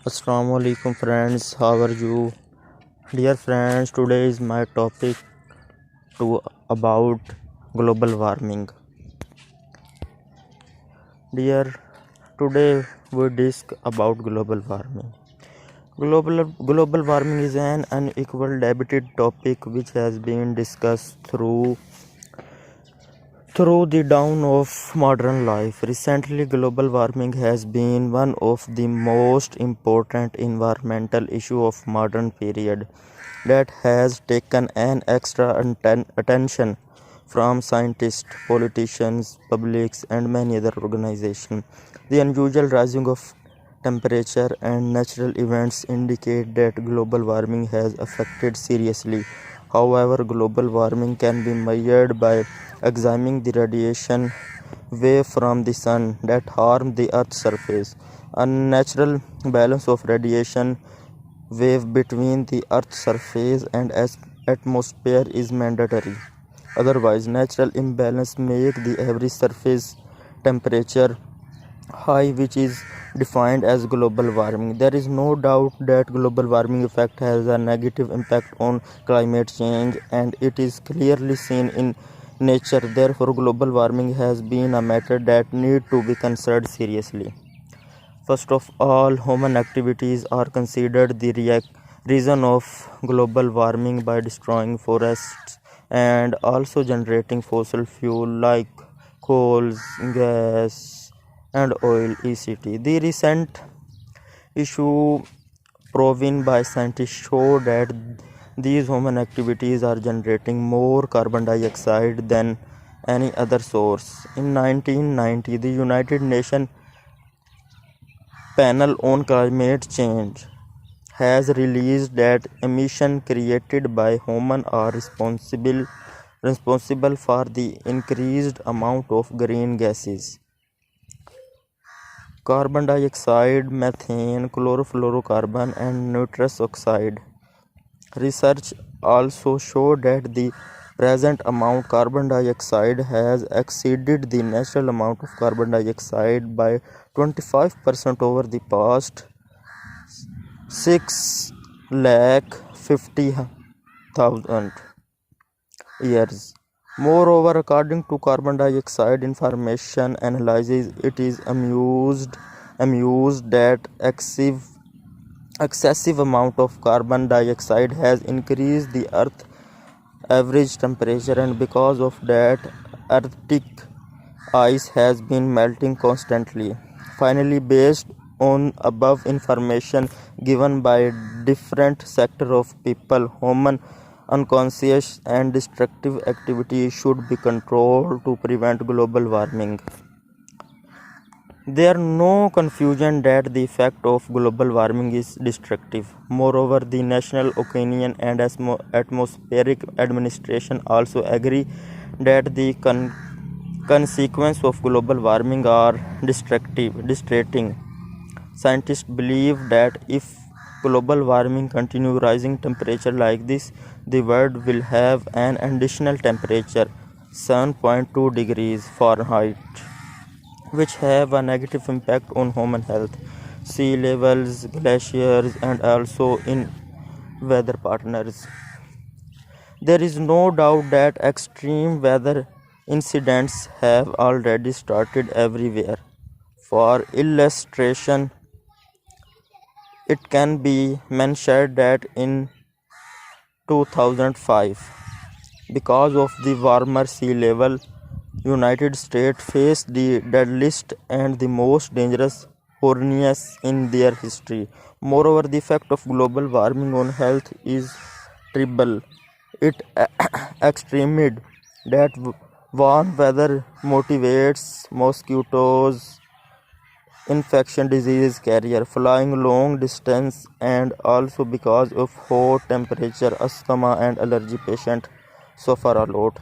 Assalamu alaikum friends, how are you? Dear friends, today is my topic to about global warming. Dear, today we discuss about global warming. Global warming is an unequal debated topic which has been discussed through the dawn of modern life. Recently, global warming has been one of the most important environmental issues of modern period that has taken an extra attention from scientists, politicians, publics, and many other organizations. The unusual rising of temperature and natural events indicate that global warming has affected seriously. However, global warming can be measured by examining the radiation wave from the sun that harm the earth's surface. A natural balance of radiation wave between the earth's surface and atmosphere is mandatory. Otherwise, natural imbalance make the average surface temperature high, which is defined as global warming. There is no doubt that global warming effect has a negative impact on climate change, and it is clearly seen in nature. Therefore, global warming has been a matter that need to be considered seriously. First of all, human activities are considered the reason of global warming by destroying forests and also generating fossil fuel like coal, gas, and oil, etc. The recent issue proven by scientists show that these human activities are generating more carbon dioxide than any other source. In 1990, the United Nations Panel on Climate Change has released that emissions created by humans are responsible for the increased amount of green gases. Carbon dioxide, methane, chlorofluorocarbon, and nitrous oxide. Research also showed that the present amount carbon dioxide has exceeded the natural amount of carbon dioxide by 25% over the past 6,50,000 years. Moreover, according to carbon dioxide information analysis, it is amused that excessive amount of carbon dioxide has increased the earth average temperature, and because of that arctic ice has been melting constantly. Finally, based on above information given by different sector of people, human unconscious and destructive activities should be controlled to prevent global warming. There is no confusion that the effect of global warming is destructive. Moreover, the National Oceanic and Atmospheric Administration also agree that the consequences of global warming are destructive. Scientists believe that if global warming continues rising temperature like this, the world will have an additional temperature 7.2 degrees Fahrenheit, which have a negative impact on human health, sea levels, glaciers, and also in weather patterns. There is no doubt that extreme weather incidents have already started everywhere. For illustration, it can be mentioned that in 2005, because of the warmer sea level, United States faced the deadliest and the most dangerous hurricanes in their history. Moreover, the effect of global warming on health is triple. It extremely that warm weather motivates mosquitoes, infection disease carrier, flying long distance, and also because of hot temperature, asthma and allergy patient suffer a lot.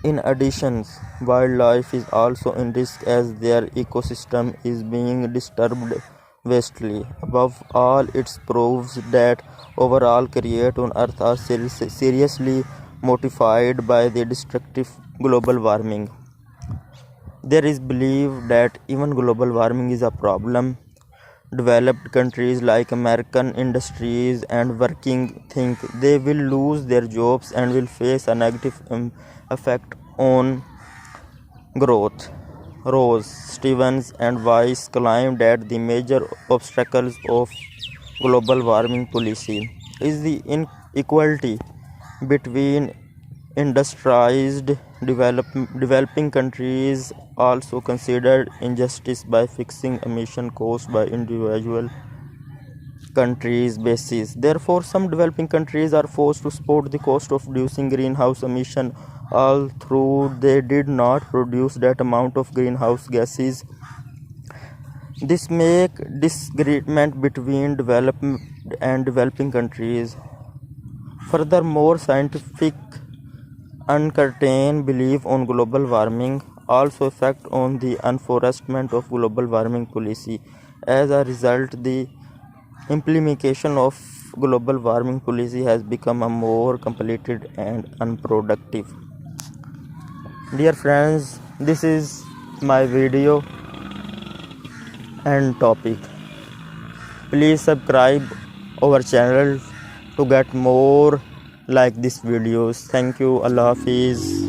In addition, wildlife is also in risk as their ecosystem is being disturbed vastly. Above all, it proves that overall create on Earth are seriously modified by the destructive global warming. There is belief that even global warming is a problem developed countries like American industries and working think they will lose their jobs and will face a negative effect on growth. Rose, Stevens, and Weiss claimed that the major obstacles of global warming policy is the inequality between industrialized developing countries, also considered injustice by fixing emission caused by individual countries basis. Therefore, some developing countries are forced to support the cost of reducing greenhouse emission, although they did not produce that amount of greenhouse gases. This make disagreement between developed and developing countries. Furthermore, scientific uncertain belief on global warming also affect on the enforcement of global warming policy. As a result, the implementation of global warming policy has become a more complicated and unproductive. Dear friends, this is my video and topic. Please subscribe our channel to get more like these videos. Thank you. Allah Hafiz.